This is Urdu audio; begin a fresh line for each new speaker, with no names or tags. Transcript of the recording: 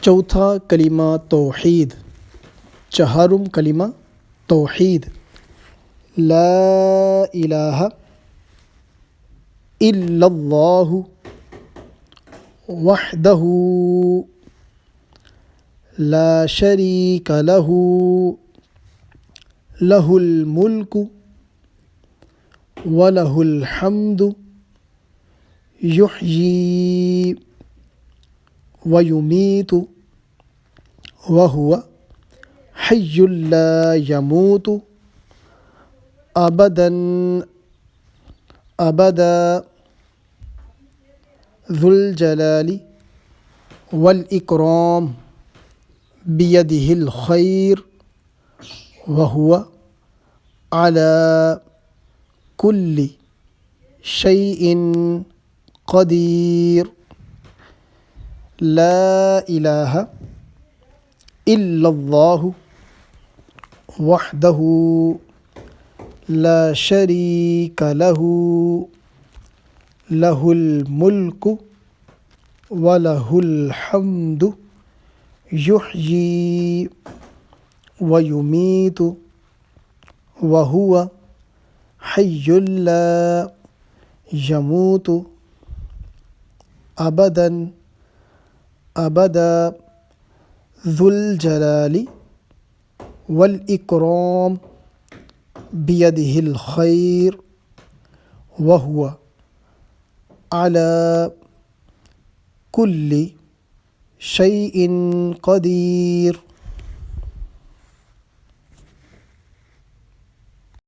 چوتھا کلمہ توحید، چہارم کلمہ توحید، لا الہ الا اللہ وحدہ لا شریک لہ لہ الملک ولہ الحمد یحیی ویمیت وہو حی لا یموت ابدا ابدا ذو الجلال والاکرام بیدہ الخیر وہو علی کل شیء قدیر۔ لا الہ الا اللہ وحدہ لا شریک لہ لہ الملک ولہ الحمد یحیی ویمیت وہو حی لا یموت ابدا ابدا ذو الجلال والاکرام بیدہ الخیر وہو علی کل شیء قدیر۔